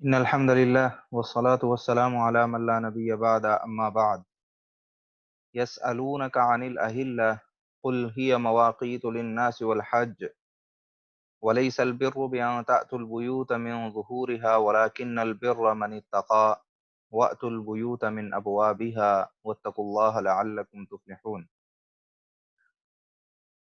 إن الحمد لله والصلاة والسلام على من لا نبي بعد أما بعد يسألونك عن الأهلة قل هي مواقيت للناس والحج وليس البر بأن تأتوا البيوت من ظهورها ولكن البر من اتقى وأتوا البيوت من أبوابها واتقوا الله لعلكم تفلحون۔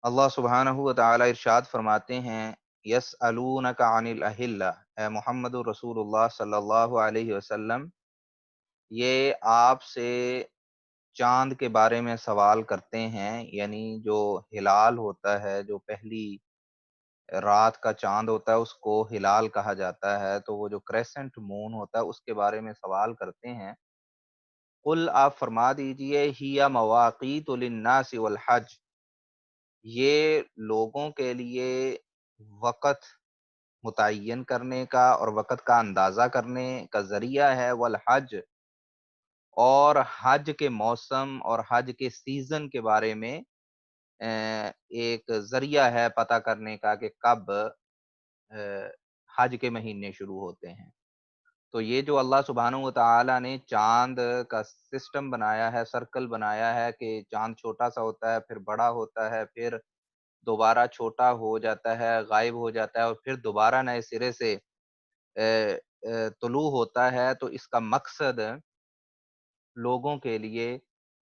اللہ سبحانہ و تعالی ارشاد فرماتے ہیں یسألونک عن الأهلة، اے محمد رسول اللہ صلی اللہ علیہ وسلم، یہ آپ سے چاند کے بارے میں سوال کرتے ہیں، یعنی جو ہلال ہوتا ہے، جو پہلی رات کا چاند ہوتا ہے اس کو ہلال کہا جاتا ہے، تو وہ جو کریسنٹ مون ہوتا ہے اس کے بارے میں سوال کرتے ہیں۔ قل، آپ فرما دیجئے، ہی مواقیت للناس والحج، یہ لوگوں کے لیے وقت متعین کرنے کا اور وقت کا اندازہ کرنے کا ذریعہ ہے، والحج، اور حج کے موسم اور حج کے سیزن کے بارے میں ایک ذریعہ ہے پتہ کرنے کا کہ کب حج کے مہینے شروع ہوتے ہیں۔ تو یہ جو اللہ سبحانہ و تعالیٰ نے چاند کا سسٹم بنایا ہے، سرکل بنایا ہے کہ چاند چھوٹا سا ہوتا ہے، پھر بڑا ہوتا ہے، پھر دوبارہ چھوٹا ہو جاتا ہے، غائب ہو جاتا ہے، اور پھر دوبارہ نئے سرے سے طلوع ہوتا ہے، تو اس کا مقصد لوگوں کے لیے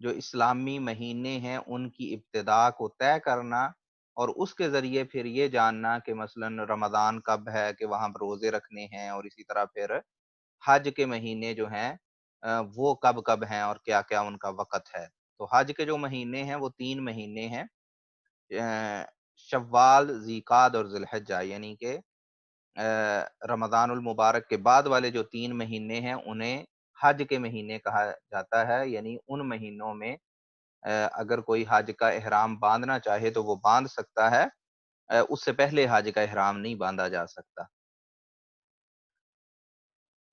جو اسلامی مہینے ہیں ان کی ابتدا کو طے کرنا، اور اس کے ذریعے پھر یہ جاننا کہ مثلا رمضان کب ہے، کہ وہاں پر روزے رکھنے ہیں، اور اسی طرح پھر حج کے مہینے جو ہیں وہ کب کب ہیں اور کیا کیا ان کا وقت ہے۔ تو حج کے جو مہینے ہیں وہ 3 مہینے ہیں، شوال، ذیقعد اور ذی الحجہ، یعنی کہ رمضان المبارک کے بعد والے جو 3 مہینے ہیں انہیں حج کے مہینے کہا جاتا ہے، یعنی ان مہینوں میں اگر کوئی حج کا احرام باندھنا چاہے تو وہ باندھ سکتا ہے، اس سے پہلے حج کا احرام نہیں باندھا جا سکتا۔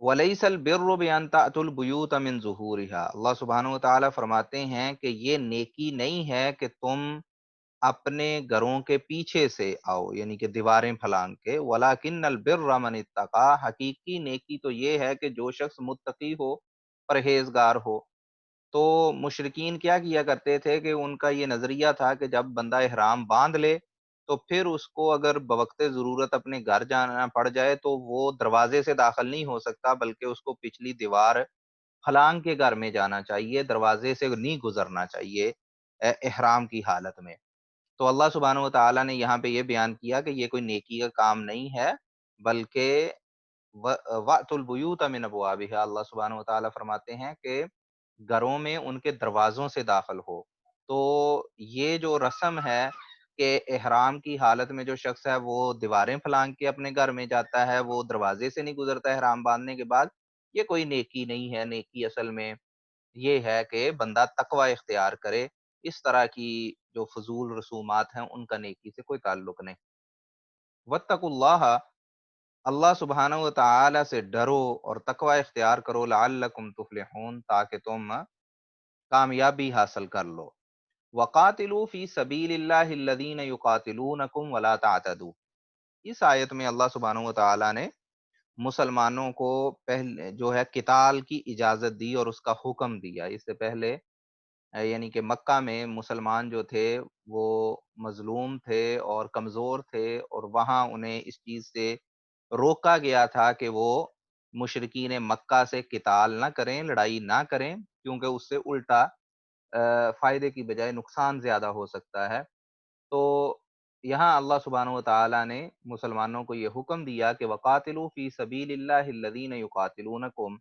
وَلَيْسَ الْبِرُّ بِأَن تَأْتُوا الْبُيُوتَ مِن ظُهُورِهَا، اللہ سبحانہ و تعالیٰ فرماتے ہیں کہ یہ نیکی نہیں ہے کہ تم اپنے گھروں کے پیچھے سے آؤ، یعنی کہ دیواریں پھلانگ کے، وَلَكِنَّ الْبِرَّ مَنِ اتَّقَىٰ، حقیقی نیکی تو یہ ہے کہ جو شخص متقی ہو، پرہیزگار ہو۔ تو مشرکین کیا کیا کرتے تھے کہ ان کا یہ نظریہ تھا کہ جب بندہ احرام باندھ لے تو پھر اس کو اگر بوقت ضرورت اپنے گھر جانا پڑ جائے تو وہ دروازے سے داخل نہیں ہو سکتا، بلکہ اس کو پچھلی دیوار پھلانگ کے گھر میں جانا چاہیے، دروازے سے نہیں گزرنا چاہیے احرام کی حالت میں۔ تو اللہ سبحانہ و تعالیٰ نے یہاں پہ یہ بیان کیا کہ یہ کوئی نیکی کا کام نہیں ہے، بلکہ وَأْتُوا الْبُيُوتَ مِنْ أَبْوَابِهَا، اللہ سبحانہ و تعالیٰ فرماتے ہیں کہ گھروں میں ان کے دروازوں سے داخل ہو۔ تو یہ جو رسم ہے کہ احرام کی حالت میں جو شخص ہے وہ دیواریں پھلانگ کے اپنے گھر میں جاتا ہے، وہ دروازے سے نہیں گزرتا احرام باندھنے کے بعد، یہ کوئی نیکی نہیں ہے۔ نیکی اصل میں یہ ہے کہ بندہ تقوی اختیار کرے، اس طرح کی جو فضول رسومات ہیں ان کا نیکی سے کوئی تعلق نہیں۔ وَاتَّقُوا اللَّهَ، اللہ سبحانہ و تعالی سے ڈرو اور تقوی اختیار کرو، لعلکم تفلحون، تاکہ تم کامیابی حاصل کر لو۔ وَقَاتِلُوا فِي سَبِيلِ اللَّهِ الَّذِينَ يُقَاتِلُونَكُمْ وَلَا تَعْتَدُوا، اس آیت میں اللہ سبحانہ و تعالی نے مسلمانوں کو پہلے جو ہے قتال کی اجازت دی اور اس کا حکم دیا۔ اس سے پہلے یعنی کہ مکہ میں مسلمان جو تھے وہ مظلوم تھے اور کمزور تھے، اور وہاں انہیں اس چیز سے روکا گیا تھا کہ وہ مشرکین مکہ سے قتال نہ کریں، لڑائی نہ کریں، کیونکہ اس سے الٹا فائدے کی بجائے نقصان زیادہ ہو سکتا ہے۔ تو یہاں اللہ سبحانہ و تعالیٰ نے مسلمانوں کو یہ حکم دیا کہ وَقَاتِلُوا فِي سَبِيلِ اللَّهِ الَّذِينَ يُقَاتِلُونَكُمْ،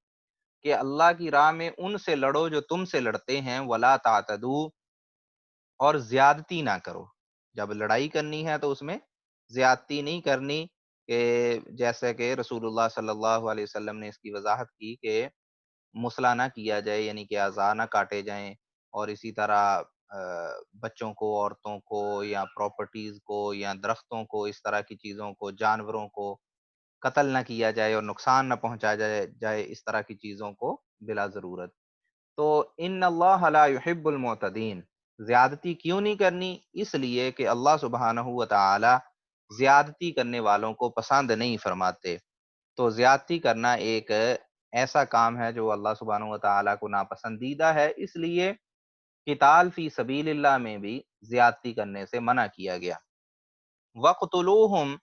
کہ اللہ کی راہ میں ان سے لڑو جو تم سے لڑتے ہیں، وَلَا تَعْتَدُوا، اور زیادتی نہ کرو۔ جب لڑائی کرنی ہے تو اس میں زیادتی نہیں کرنی، کہ جیسے کہ رسول اللہ صلی اللہ علیہ وسلم نے اس کی وضاحت کی کہ مسئلہ نہ کیا جائے، یعنی کہ اعضاء نہ کاٹے جائیں، اور اسی طرح بچوں کو، عورتوں کو، یا پراپرٹیز کو، یا درختوں کو، اس طرح کی چیزوں کو، جانوروں کو قتل نہ کیا جائے اور نقصان نہ پہنچایا جائے اس طرح کی چیزوں کو بلا ضرورت۔ تو ان اللہ لا یحب المعتدین، زیادتی کیوں نہیں کرنی؟ اس لیے کہ اللہ سبحانہ و تعالی زیادتی کرنے والوں کو پسند نہیں فرماتے۔ تو زیادتی کرنا ایک ایسا کام ہے جو اللہ سبحانہ و تعالیٰ کو ناپسندیدہ ہے، اس لیے قتال فی سبیل اللہ میں بھی زیادتی کرنے سے منع کیا گیا۔ وَاقْتُلُوهُمْ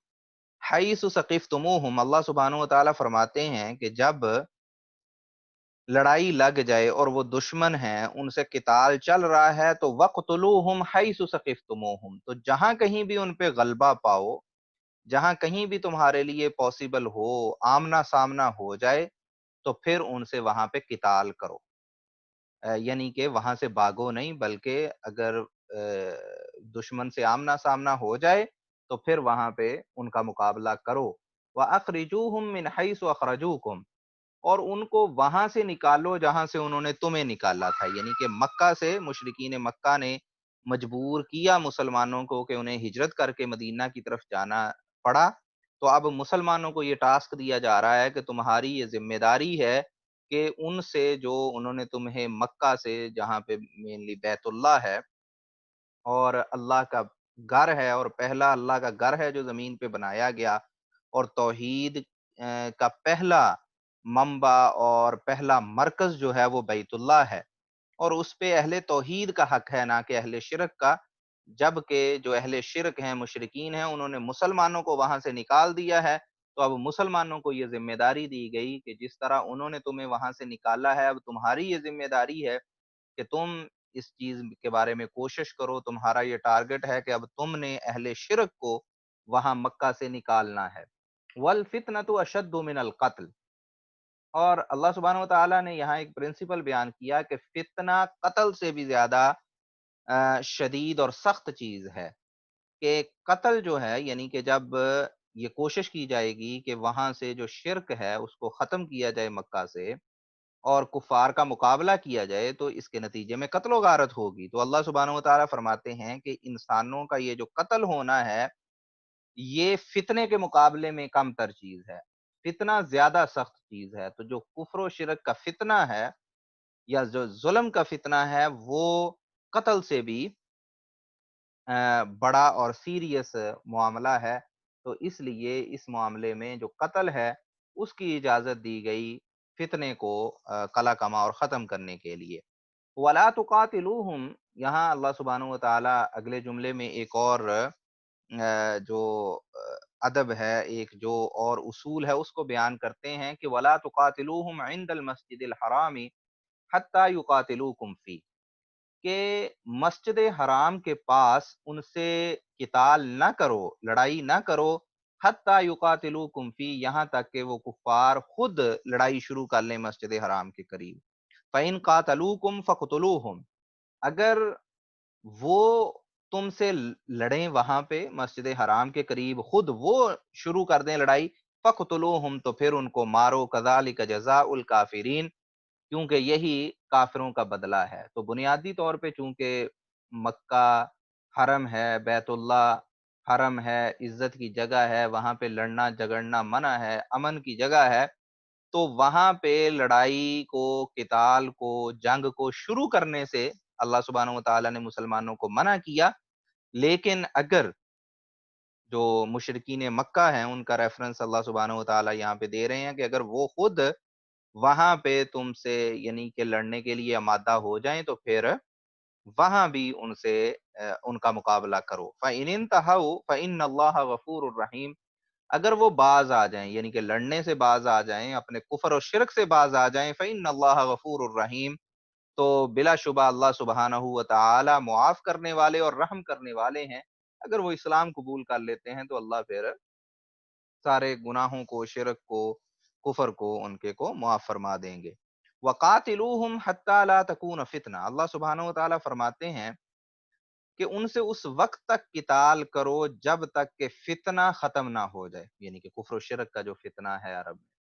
حَيْثُ ثَقِفْتُمُوهُمْ، اللہ سبحانہ و تعالیٰ فرماتے ہیں کہ جب لڑائی لگ جائے اور وہ دشمن ہیں، ان سے قتال چل رہا ہے تو وَاقْتُلُوهُمْ حَيْثُ ثَقِفْتُمُوهُمْ، تو جہاں کہیں بھی ان پہ غلبہ پاؤ، جہاں کہیں بھی تمہارے لیے پاسبل ہو، آمنا سامنا ہو جائے، تو پھر ان سے وہاں پہ قتال کرو۔ یعنی کہ وہاں سے بھاگو نہیں، بلکہ اگر دشمن سے آمنا سامنا ہو جائے تو پھر وہاں پہ ان کا مقابلہ کرو۔ وَأَخْرِجُوهُم مِّنْ حَيْثُ أَخْرَجُوكُمْ، اور ان کو وہاں سے نکالو جہاں سے انہوں نے تمہیں نکالا تھا، یعنی کہ مکہ سے مشرکین مکہ نے مجبور کیا مسلمانوں کو کہ انہیں ہجرت کر کے مدینہ کی طرف جانا پڑا، تو اب مسلمانوں کو یہ ٹاسک دیا جا رہا ہے کہ تمہاری یہ ذمہ داری ہے کہ ان سے جو انہوں نے تمہیں مکہ سے، جہاں پہ مینلی بیت اللہ ہے اور اللہ کا گھر ہے، اور پہلا اللہ کا گھر ہے جو زمین پہ بنایا گیا، اور توحید کا پہلا منبع اور پہلا مرکز جو ہے وہ بیت اللہ ہے، اور اس پہ اہل توحید کا حق ہے، نہ کہ اہل شرک کا۔ جبکہ جو اہل شرک ہیں، مشرکین ہیں، انہوں نے مسلمانوں کو وہاں سے نکال دیا ہے، تو اب مسلمانوں کو یہ ذمہ داری دی گئی کہ جس طرح انہوں نے تمہیں وہاں سے نکالا ہے، اب تمہاری یہ ذمہ داری ہے کہ تم اس چیز کے بارے میں کوشش کرو، تمہارا یہ ٹارگٹ ہے کہ اب تم نے اہل شرک کو وہاں مکہ سے نکالنا ہے۔ وَالْفِتْنَةُ أَشَدُّ مِنَ الْقَتْلِ، اور اللہ سبحانہ و تعالیٰ نے یہاں ایک پرنسپل بیان کیا کہ فتنہ قتل سے بھی زیادہ شدید اور سخت چیز ہے، کہ قتل جو ہے، یعنی کہ جب یہ کوشش کی جائے گی کہ وہاں سے جو شرک ہے اس کو ختم کیا جائے مکہ سے، اور کفار کا مقابلہ کیا جائے، تو اس کے نتیجے میں قتل و غارت ہوگی۔ تو اللہ سبحانہ و تعالیٰ فرماتے ہیں کہ انسانوں کا یہ جو قتل ہونا ہے، یہ فتنے کے مقابلے میں کم تر چیز ہے، فتنہ زیادہ سخت چیز ہے۔ تو جو کفر و شرک کا فتنہ ہے یا جو ظلم کا فتنہ ہے، وہ قتل سے بھی بڑا اور سیریس معاملہ ہے، تو اس لیے اس معاملے میں جو قتل ہے اس کی اجازت دی گئی فتنے کو قلع کما اور ختم کرنے کے لیے۔ وَلَا تُقَاتِلُوهُمْ، یہاں اللہ سبحانہ و تعالیٰ اگلے جملے میں ایک اور جو ادب ہے، ایک جو اور اصول ہے اس کو بیان کرتے ہیں کہ وَلَا تُقَاتِلُوهُمْ عِنْدَ الْمَسْجِدِ الْحَرَامِ حَتَّى يُقَاتِلُوكُمْ فِيهِ، کہ مسجد حرام کے پاس ان سے قتال نہ کرو، لڑائی نہ کرو، حتیٰ یقاتلوکم فی، یہاں تک کہ وہ کفار خود لڑائی شروع کر لیں مسجد حرام کے قریب۔ فَإِن قَاتَلُوكُمْ فَاقْتُلُوهُمْ، اگر وہ تم سے لڑیں وہاں پہ مسجد حرام کے قریب، خود وہ شروع کر دیں لڑائی، فَاقْتُلُوهُمْ، تو پھر ان کو مارو، كَذَلِكَ جَزَاءُ الْكَافِرِينَ، کیونکہ یہی کافروں کا بدلہ ہے۔ تو بنیادی طور پہ چونکہ مکہ حرم ہے، بیت اللہ حرم ہے، عزت کی جگہ ہے، وہاں پہ لڑنا جھگڑنا منع ہے، امن کی جگہ ہے، تو وہاں پہ لڑائی کو، قتال کو، جنگ کو شروع کرنے سے اللہ سبحانہ و تعالیٰ نے مسلمانوں کو منع کیا۔ لیکن اگر جو مشرکین مکہ ہیں ان کا ریفرنس اللہ سبحانہ و تعالیٰ یہاں پہ دے رہے ہیں کہ اگر وہ خود وہاں پہ تم سے یعنی کہ لڑنے کے لیے آمادہ ہو جائیں تو پھر وہاں بھی ان سے ان کا مقابلہ کرو۔ فَإِنِ انْتَهَوْا فَإِنَّ اللَّهَ غَفُورٌ رَحِيمٌ، اگر وہ باز آ جائیں، یعنی کہ لڑنے سے باز آ جائیں، اپنے کفر و شرک سے باز آ جائیں، فَإِنَّ اللَّهَ غَفُورٌ رَحِيمٌ، تو بلا شبہ اللہ سبحانہ و تعالی معاف کرنے والے اور رحم کرنے والے ہیں۔ اگر وہ اسلام قبول کر لیتے ہیں تو اللہ پھر سارے گناہوں کو، شرک کو، کفر کو ان کے کو معاف فرما دیں گے۔ وَقَاتِلُوهُمْ حَتَّى لَا تَكُونَ فِتْنَةٌ، اللہ سبحانہ و تعالیٰ فرماتے ہیں کہ ان سے اس وقت تک قتال کرو جب تک کہ فتنہ ختم نہ ہو جائے، یعنی کہ کفر و شرک کا جو فتنہ ہے عرب میں۔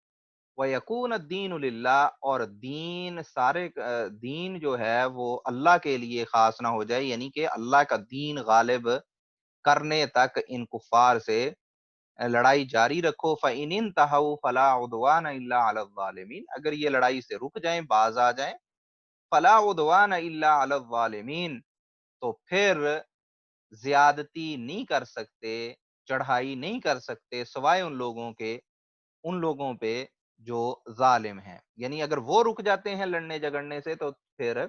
وَيَكُونَ الدِّينُ لِلَّهِ، اور دین سارے دین جو ہے وہ اللہ کے لیے خاص نہ ہو جائے، یعنی کہ اللہ کا دین غالب کرنے تک ان کفار سے لڑائی جاری رکھو۔ فَإِنِ انْتَهَوْا فَلَا عُدْوَانَ إِلَّا عَلَى الظَّالِمِينَ، اگر یہ لڑائی سے رک جائیں، باز آ جائیں، فَلَا عُدْوَانَ إِلَّا عَلَى الظَّالِمِينَ، تو پھر زیادتی نہیں کر سکتے، چڑھائی نہیں کر سکتے سوائے ان لوگوں کے ان لوگوں پہ جو ظالم ہیں، یعنی اگر وہ رک جاتے ہیں لڑنے جھگڑنے سے تو پھر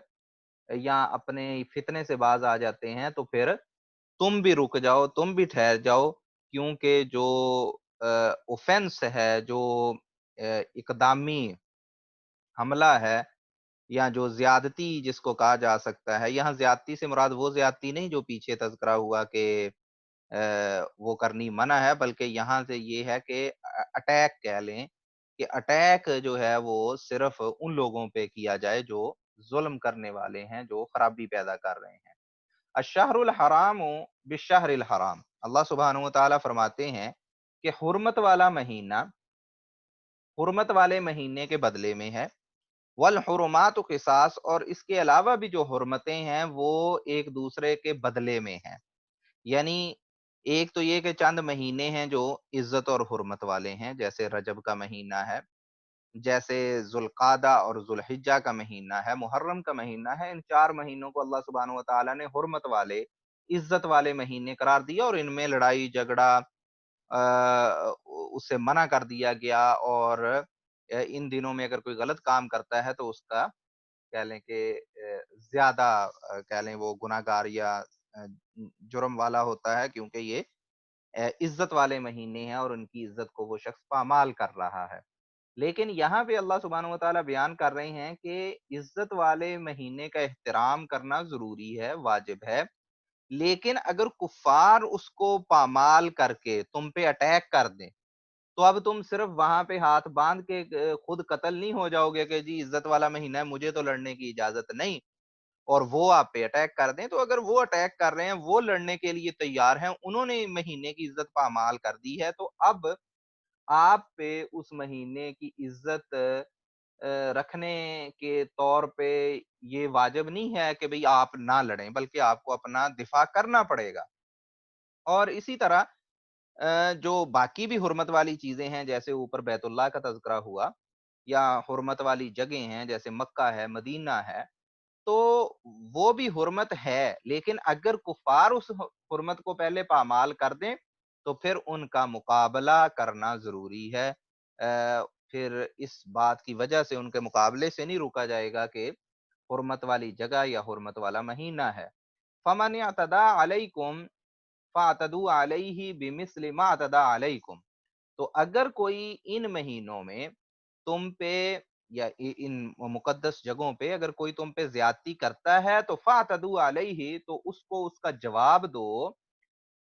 یا اپنے فتنے سے باز آ جاتے ہیں تو پھر تم بھی رک جاؤ، تم بھی ٹھہر جاؤ، کیونکہ جو اوفینس ہے، جو اقدامی حملہ ہے یا جو زیادتی جس کو کہا جا سکتا ہے، یہاں زیادتی سے مراد وہ زیادتی نہیں جو پیچھے تذکرہ ہوا کہ وہ کرنی منع ہے، بلکہ یہاں سے یہ ہے کہ اٹیک کہہ لیں کہ اٹیک جو ہے وہ صرف ان لوگوں پہ کیا جائے جو ظلم کرنے والے ہیں، جو خرابی پیدا کر رہے ہیں۔ الشہر الحرام بالشہر الحرام، اللہ سبحانہ و تعالیٰ فرماتے ہیں کہ حرمت والا مہینہ حرمت والے مہینے کے بدلے میں ہے، والحرمات قصاص، اور اس کے علاوہ بھی جو حرمتیں ہیں وہ ایک دوسرے کے بدلے میں ہیں، یعنی ایک تو یہ کہ چند مہینے ہیں جو عزت اور حرمت والے ہیں، جیسے رجب کا مہینہ ہے، جیسے ذوالقعدہ اور ذوالحجہ کا مہینہ ہے، محرم کا مہینہ ہے، ان 4 مہینوں کو اللہ سبحانہ و تعالیٰ نے حرمت والے، عزت والے مہینے قرار دیا، اور ان میں لڑائی جھگڑا اس سے منع کر دیا گیا، اور ان دنوں میں اگر کوئی غلط کام کرتا ہے تو اس کا کہہ لیں کہ زیادہ کہہ لیں وہ گناہگار یا جرم والا ہوتا ہے، کیونکہ یہ عزت والے مہینے ہیں اور ان کی عزت کو وہ شخص پامال کر رہا ہے۔ لیکن یہاں پہ اللہ سبحانہ و تعالیٰ بیان کر رہے ہیں کہ عزت والے مہینے کا احترام کرنا ضروری ہے، واجب ہے، لیکن اگر کفار اس کو پامال کر کے تم پہ اٹیک کر دیں تو اب تم صرف وہاں پہ ہاتھ باندھ کے خود قتل نہیں ہو جاؤ گے کہ جی عزت والا مہینہ ہے مجھے تو لڑنے کی اجازت نہیں، اور وہ آپ پہ اٹیک کر دیں، تو اگر وہ اٹیک کر رہے ہیں، وہ لڑنے کے لیے تیار ہیں، انہوں نے مہینے کی عزت پامال کر دی ہے، تو اب آپ پہ اس مہینے کی عزت رکھنے کے طور پہ یہ واجب نہیں ہے کہ بھئی آپ نہ لڑیں، بلکہ آپ کو اپنا دفاع کرنا پڑے گا۔ اور اسی طرح جو باقی بھی حرمت والی چیزیں ہیں، جیسے اوپر بیت اللہ کا تذکرہ ہوا، یا حرمت والی جگہیں ہیں جیسے مکہ ہے، مدینہ ہے، تو وہ بھی حرمت ہے، لیکن اگر کفار اس حرمت کو پہلے پامال کر دیں تو پھر ان کا مقابلہ کرنا ضروری ہے۔ پھر اس بات کی وجہ سے ان کے مقابلے سے نہیں روکا جائے گا کہ حرمت والی جگہ یا حرمت والا مہینہ ہے۔ فَمَنِ اعْتَدَىٰ عَلَيْكُمْ فَاعْتَدُوا عَلَيْهِ بِمِثْلِ مَا اعْتَدَىٰ عَلَيْكُمْ، تو اگر کوئی ان مہینوں میں تم پہ یا ان مقدس جگہوں پہ اگر کوئی تم پہ زیادتی کرتا ہے تو فَاعْتَدُوا عَلَيْهِ، تو اس کو اس کا جواب دو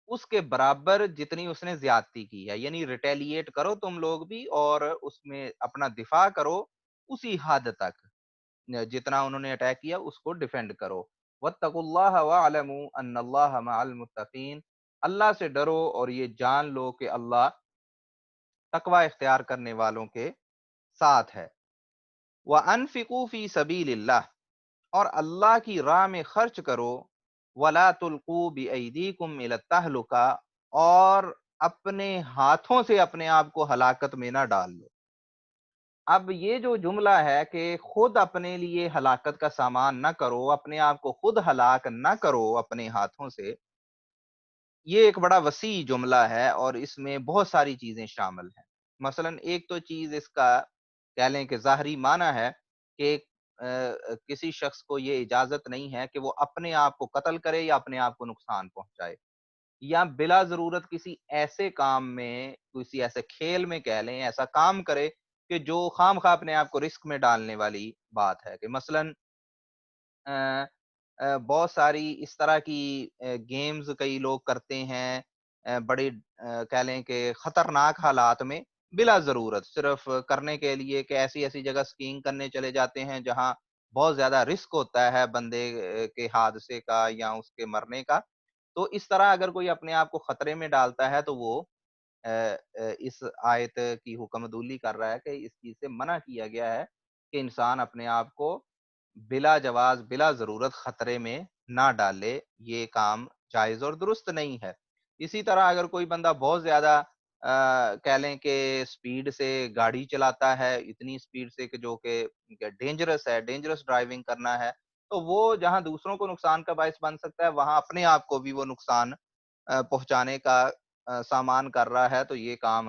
اس کے برابر جتنی اس نے زیادتی کی ہے، یعنی ریٹیلیٹ کرو تم لوگ بھی، اور اس میں اپنا دفاع کرو اسی حد تک، جتنا انہوں نے اٹیک کیا اس کو ڈیفینڈ کرو۔ وَاتَّقُوا اللَّهَ وَاعْلَمُوا أَنَّ اللَّهَ مَعَ الْمُتَّقِينَ، اللہ سے ڈرو اور یہ جان لو کہ اللہ تقوی اختیار کرنے والوں کے ساتھ ہے۔ وَأَنفِقُوا فِي سَبِيلِ اللَّهِ، اور اللہ کی راہ میں خرچ کرو، وَلَا تُلْقُوا بِأَيْدِيكُمْ إِلَى التَّهْلُكَةِ، اور اپنے ہاتھوں سے اپنے آپ کو ہلاکت میں نہ ڈال لو۔ اب یہ جو جملہ ہے کہ خود اپنے لیے ہلاکت کا سامان نہ کرو، اپنے آپ کو خود ہلاک نہ کرو اپنے ہاتھوں سے، یہ ایک بڑا وسیع جملہ ہے اور اس میں بہت ساری چیزیں شامل ہیں۔ مثلا ایک تو چیز اس کا کہہ لیں کہ ظاہری معنی ہے کہ کسی شخص کو یہ اجازت نہیں ہے کہ وہ اپنے آپ کو قتل کرے یا اپنے آپ کو نقصان پہنچائے، یا بلا ضرورت کسی ایسے کام میں، کسی ایسے کھیل میں کہہ لیں، ایسا کام کرے کہ جو خام خواہ اپنے آپ کو رسک میں ڈالنے والی بات ہے، کہ مثلاً بہت ساری اس طرح کی گیمز کئی لوگ کرتے ہیں بڑی کہہ لیں کہ خطرناک حالات میں، بلا ضرورت صرف کرنے کے لیے کہ ایسی ایسی جگہ سکینگ کرنے چلے جاتے ہیں جہاں بہت زیادہ رسک ہوتا ہے بندے کے حادثے کا یا اس کے مرنے کا، تو اس طرح اگر کوئی اپنے آپ کو خطرے میں ڈالتا ہے تو وہ اس آیت کی حکم دولی کر رہا ہے کہ اس چیز سے منع کیا گیا ہے کہ انسان اپنے آپ کو بلا جواز بلا ضرورت خطرے میں نہ ڈالے، یہ کام جائز اور درست نہیں ہے۔ اسی طرح اگر کوئی بندہ بہت زیادہ کہہ لیں کہ سپیڈ سے گاڑی چلاتا ہے، اتنی سپیڈ سے کہ جو کہ ڈینجرس ہے، ڈینجرس ڈرائیونگ کرنا ہے، تو وہ جہاں دوسروں کو نقصان کا باعث بن سکتا ہے وہاں اپنے آپ کو بھی وہ نقصان پہنچانے کا سامان کر رہا ہے، تو یہ کام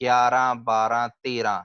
11, 12, 13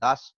10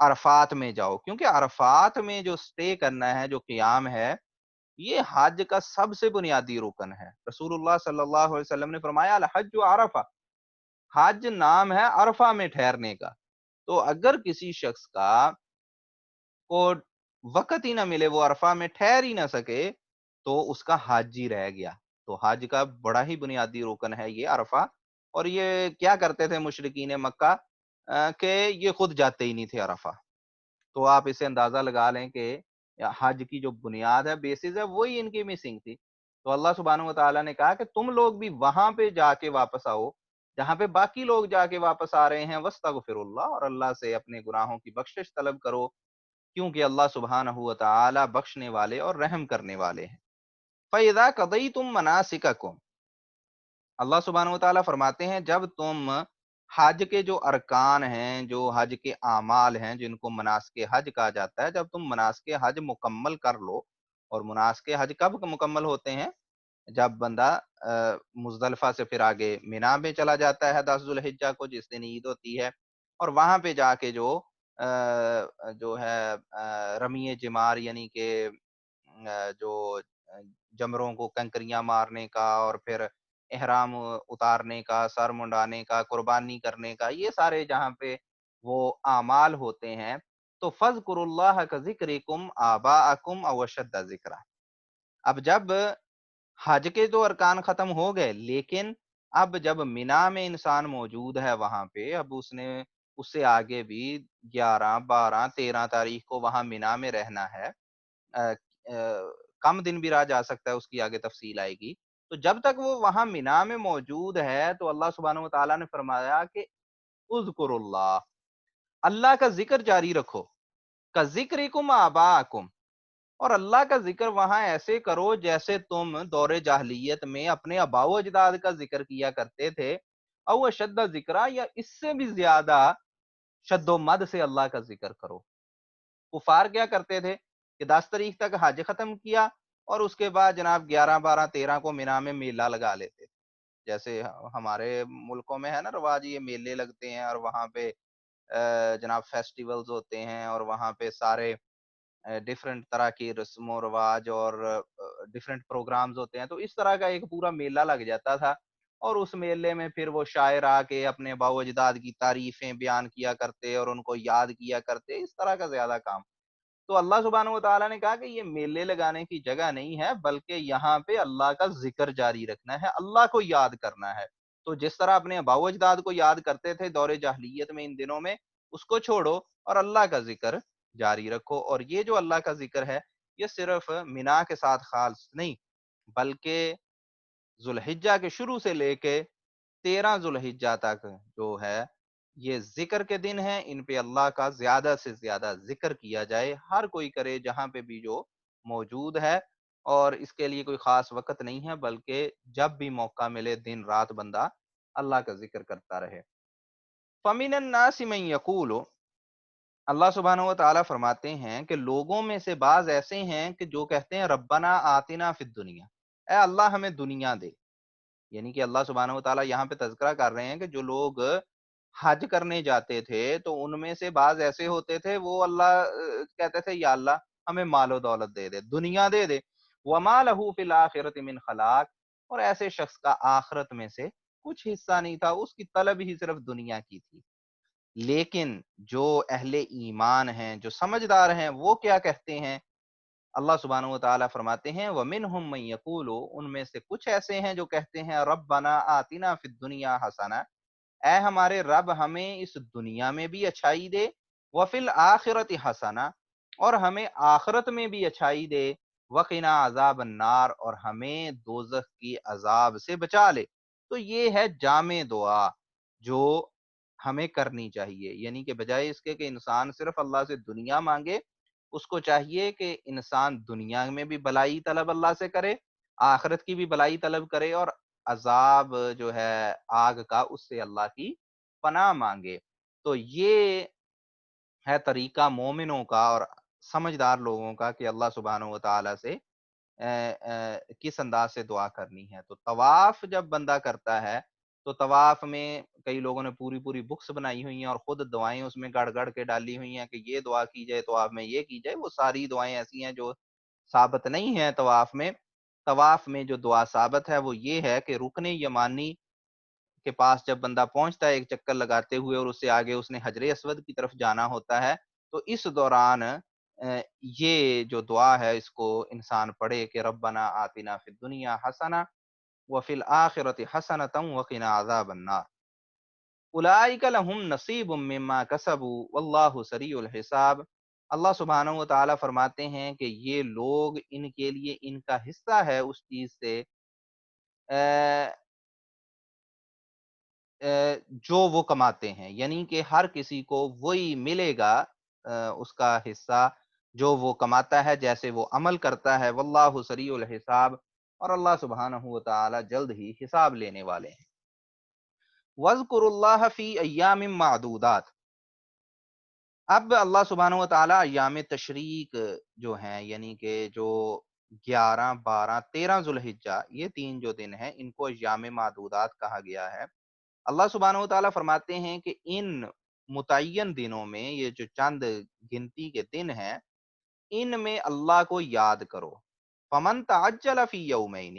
عرفات میں جاؤ، کیونکہ عرفات میں جو اسٹے کرنا ہے، جو قیام ہے، یہ حج کا سب سے بنیادی رکن ہے۔ رسول اللہ صلی اللہ علیہ وسلم نے فرمایا الحج عرفہ، حج نام ہے عرفہ میں ٹھہرنے کا۔ تو اگر کسی شخص کا کو وقت ہی نہ ملے، وہ عرفہ میں ٹھہر ہی نہ سکے، تو اس کا حج ہی رہ گیا۔ تو حج کا بڑا ہی بنیادی رکن ہے یہ عرفہ۔ اور یہ کیا کرتے تھے مشرکین مکہ، کہ یہ خود جاتے ہی نہیں تھے عرفہ۔ تو آپ اسے اندازہ لگا لیں کہ حج کی جو بنیاد ہے، بیسس ہے، وہی ان کی مسنگ تھی۔ تو اللہ سبحانہ و تعالیٰ نے کہا کہ تم لوگ بھی وہاں پہ جا کے واپس آؤ جہاں پہ باقی لوگ جا کے واپس آ رہے ہیں، وَاسْتَغْفِرُ اللَّهَ، اور اللہ سے اپنے گناہوں کی بخشش طلب کرو، کیونکہ اللہ سبحانہ و تعالیٰ بخشنے والے اور رحم کرنے والے ہیں۔ فَإِذَا قَضَيْتُم مَنَاسِكَكُمْ، اللہ سبحانہ و تعالیٰ فرماتے ہیں جب تم حج کے جو ارکان ہیں، جو حج کے اعمال ہیں، جن کو مناسک حج کہا جاتا ہے، جب تم مناسک حج مکمل کر لو، اور مناسک حج کب مکمل ہوتے ہیں؟ جب بندہ مزدلفہ سے پھر آگے مینا میں چلا جاتا ہے 10 ذوالحجہ کو، جس دن عید ہوتی ہے، اور وہاں پہ جا کے جو ہے رمی جمار، یعنی کہ جو جمروں کو کنکریاں مارنے کا، اور پھر احرام اتارنے کا، سر منڈانے کا، قربانی کرنے کا، یہ سارے جہاں پہ وہ اعمال ہوتے ہیں، تو فَاذْكُرُوا اللَّهَ كَذِكْرِكُمْ آبَاءَكُمْ أَوْ أَشَدَّ ذِكْرًا۔ اب جب حج کے تو ارکان ختم ہو گئے، لیکن اب جب مینا میں انسان موجود ہے وہاں پہ، اب اس نے اس سے آگے بھی 11، 12، 13 تاریخ کو وہاں مینا میں رہنا ہے۔ آ، کم دن بھی رہا جا سکتا ہے، اس کی آگے تفصیل آئے گی۔ تو جب تک وہ وہاں مینا میں موجود ہے، تو اللہ سبحانہ و تعالیٰ نے فرمایا کہ اذکر اللہ، اللہ کا ذکر جاری رکھو، کا ذکرکم آباءکم، اور اللہ کا ذکر وہاں ایسے کرو جیسے تم دور جاہلیت میں اپنے آباء و اجداد کا ذکر کیا کرتے تھے، او اشد ذکرہ، یا اس سے بھی زیادہ شد و مد سے اللہ کا ذکر کرو۔ کفار کیا کرتے تھے کہ 10 تاریخ تک حج ختم کیا، اور اس کے بعد جناب 11، 12، 13 کو مینا میں میلہ لگا لیتے تھے۔ جیسے ہمارے ملکوں میں ہے نا رواج، یہ میلے لگتے ہیں، اور وہاں پہ جناب فیسٹیولز ہوتے ہیں، اور وہاں پہ سارے ڈفرینٹ طرح کی رسم و رواج اور ڈفرینٹ پروگرامز ہوتے ہیں۔ تو اس طرح کا ایک پورا میلہ لگ جاتا تھا، اور اس میلے میں پھر وہ شاعر آ کے اپنے آباء و اجداد کی تعریفیں بیان کیا کرتے اور ان کو یاد کیا کرتے، اس طرح کا زیادہ کام۔ تو اللہ سبحانہ و تعالیٰ نے کہا کہ یہ میلے لگانے کی جگہ نہیں ہے، بلکہ یہاں پہ اللہ کا ذکر جاری رکھنا ہے، اللہ کو یاد کرنا ہے۔ تو جس طرح اپنے آباء و اجداد کو یاد کرتے تھے دور جاہلیت میں، ان دنوں میں اس کو چھوڑو اور اللہ کا ذکر جاری رکھو۔ اور یہ جو اللہ کا ذکر ہے، یہ صرف مینا کے ساتھ خاص نہیں، بلکہ ذوالحجہ کے شروع سے لے کے 13 ذوالحجہ تک جو ہے، یہ ذکر کے دن ہیں، ان پہ اللہ کا زیادہ سے زیادہ ذکر کیا جائے، ہر کوئی کرے جہاں پہ بھی جو موجود ہے۔ اور اس کے لیے کوئی خاص وقت نہیں ہے، بلکہ جب بھی موقع ملے دن رات بندہ اللہ کا ذکر کرتا رہے۔ فَمِنَ النَّاسِ مَن يَقُولُ، اللہ سبحانہ و تعالیٰ فرماتے ہیں کہ لوگوں میں سے بعض ایسے ہیں کہ جو کہتے ہیں ربنا آتنا فی الدنیا، اے اللہ ہمیں دنیا دے۔ یعنی کہ اللہ سبحانہ و تعالیٰ یہاں پہ تذکرہ کر رہے ہیں کہ جو لوگ حج کرنے جاتے تھے، تو ان میں سے بعض ایسے ہوتے تھے، وہ اللہ کہتے تھے یا اللہ ہمیں مال و دولت دے دے، دنیا دے دے۔ وَمَا لَهُ فِي الْآخِرَةِ مِنْ خَلَاقٍ، اور ایسے شخص کا آخرت میں سے کچھ حصہ نہیں تھا، اس کی طلب ہی صرف دنیا کی تھی۔ لیکن جو اہل ایمان ہیں، جو سمجھدار ہیں، وہ کیا کہتے ہیں؟ اللہ سبحانہ و تعالیٰ فرماتے ہیں وَمِنْهُم مَن يَقُولُ، ان میں سے کچھ ایسے ہیں جو کہتے ہیں ربنا آتنا فی الدنیا حسنہ، اے ہمارے رب ہمیں اس دنیا میں بھی اچھائی دے، وفی الآخرۃ حسنہ، اور ہمیں آخرت میں بھی اچھائی دے، وقنا عذاب النار، اور ہمیں دوزخ کی عذاب سے بچا لے۔ تو یہ ہے جامع دعا جو ہمیں کرنی چاہیے، یعنی کہ بجائے اس کے کہ انسان صرف اللہ سے دنیا مانگے، اس کو چاہیے کہ انسان دنیا میں بھی بلائی طلب اللہ سے کرے، آخرت کی بھی بلائی طلب کرے، اور عذاب جو ہے آگ کا، اس سے اللہ کی پناہ مانگے۔ تو یہ ہے طریقہ مومنوں کا اور سمجھدار لوگوں کا کہ اللہ سبحانہ و تعالیٰ سے کس انداز سے دعا کرنی ہے۔ تو طواف جب بندہ کرتا ہے، تو طواف میں کئی لوگوں نے پوری پوری بکس بنائی ہوئی ہیں اور خود دعائیں اس میں گڑ گڑ کے ڈالی ہوئی ہیں کہ یہ دعا کی جائے طواف میں، یہ کی جائے۔ وہ ساری دعائیں ایسی ہیں جو ثابت نہیں ہیں طواف میں۔ طواف میں جو دعا ثابت ہے وہ یہ ہے کہ رکن یمانی کے پاس جب بندہ پہنچتا ہے ایک چکر لگاتے ہوئے، اور اس سے آگے اس نے حجر اسود کی طرف جانا ہوتا ہے، تو اس دوران یہ جو دعا ہے اس کو انسان پڑھے کہ ربنا آتنا فی الدنیا حسنہ وفی الآخرۃ حسنۃ وقنا عذاب النار اولئک لہم نصیب مما کسبوا واللہ سریع الحساب۔ اللہ سبحانہ و تعالیٰ فرماتے ہیں کہ یہ لوگ، ان کے لیے ان کا حصہ ہے اس چیز سے جو وہ کماتے ہیں، یعنی کہ ہر کسی کو وہی ملے گا اس کا حصہ جو وہ کماتا ہے، جیسے وہ عمل کرتا ہے۔ واللہ سریع الحساب، اور اللہ سبحانہ و تعالی جلد ہی حساب لینے والے ہیں۔ وَاذْكُرُوا اللَّهَ فِي أَيَّامٍ مَّعْدُودَاتٍ، اب اللہ سبحانہ و تعالیٰ ایام تشریق جو ہیں، یعنی کہ جو 11، 12، 13 ذوالحجہ، یہ 3 جو دن ہیں، ان کو ایام معدودات کہا گیا ہے۔ اللہ سبحانہ و تعالیٰ فرماتے ہیں کہ ان متعین دنوں میں، یہ جو چند گنتی کے دن ہیں، ان میں اللہ کو یاد کرو۔ فمن تعجل فی یومین،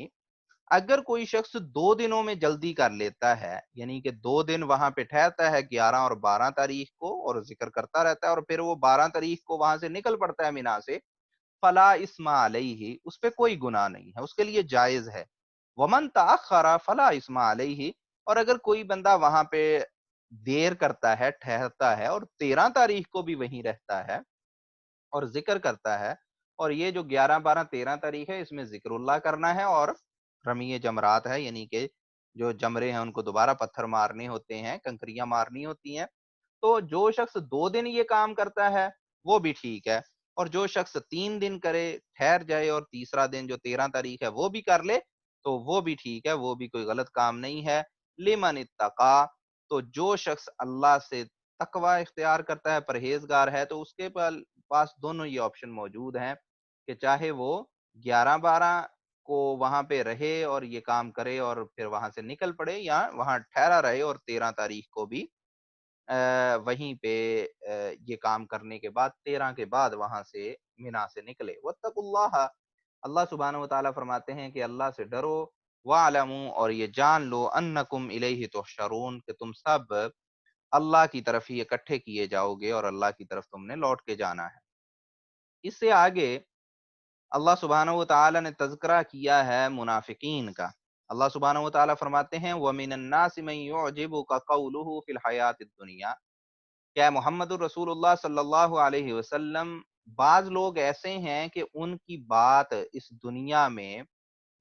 اگر کوئی شخص 2 دنوں میں جلدی کر لیتا ہے، یعنی کہ 2 دن وہاں پہ ٹھہرتا ہے 11 اور 12 تاریخ کو، اور ذکر کرتا رہتا ہے، اور پھر وہ 12 تاریخ کو وہاں سے نکل پڑتا ہے مینا سے، فلا اسم علیہ، اس پہ کوئی گناہ نہیں ہے، اس کے لیے جائز ہے۔ ومن تاخر فلا اسم علیہ، اور اگر کوئی بندہ وہاں پہ دیر کرتا ہے، ٹھہرتا ہے، اور 13 تاریخ کو بھی وہیں رہتا ہے اور ذکر کرتا ہے، اور یہ جو 11، 12، 13 تاریخ ہے، اس میں ذکر اللہ کرنا ہے اور رمی جمرات ہے، یعنی کہ جو جمرے ہیں ان کو دوبارہ پتھر مارنے ہوتے ہیں، کنکریاں مارنی ہوتی ہیں۔ تو جو شخص 2 دن یہ کام کرتا ہے وہ بھی ٹھیک ہے، اور جو شخص 3 دن کرے، ٹھہر جائے، اور تیسرا دن جو 13 تاریخ ہے وہ بھی کر لے، تو وہ بھی ٹھیک ہے، وہ بھی کوئی غلط کام نہیں ہے۔ لمن اتقا، تو جو شخص اللہ سے تقوی اختیار کرتا ہے، پرہیزگار ہے، تو اس کے پاس دونوں یہ آپشن موجود ہیں کہ چاہے وہ 11، 12 کو وہاں پہ رہے اور یہ کام کرے اور پھر وہاں سے نکل پڑے، یا وہاں ٹھہرا رہے اور 13 تاریخ کو بھی وہیں پہ یہ کام کرنے کے بعد 13 کے بعد وہاں سے مینا سے نکلے۔ واتقوا اللہ، اللہ سبحانہ و تعالیٰ فرماتے ہیں کہ اللہ سے ڈرو، وَاعْلَمُوا، اور یہ جان لو، انکم الیہ تحشرون، کہ تم سب اللہ کی طرف ہی اکٹھے کیے جاؤ گے اور اللہ کی طرف تم نے لوٹ کے جانا ہے۔ اس سے آگے اللہ سبحانہ و تعالیٰ نے تذکرہ کیا ہے منافقین کا۔ اللہ سبحانہ و تعالیٰ فرماتے ہیں وَمِنَ النَّاسِ مَن يُعْجِبُكَ قَوْلُهُ فِي الْحَيَاةِ الدُّنْيَا، کیا محمد الرسول اللہ صلی اللہ علیہ وسلم، بعض لوگ ایسے ہیں کہ ان کی بات اس دنیا میں،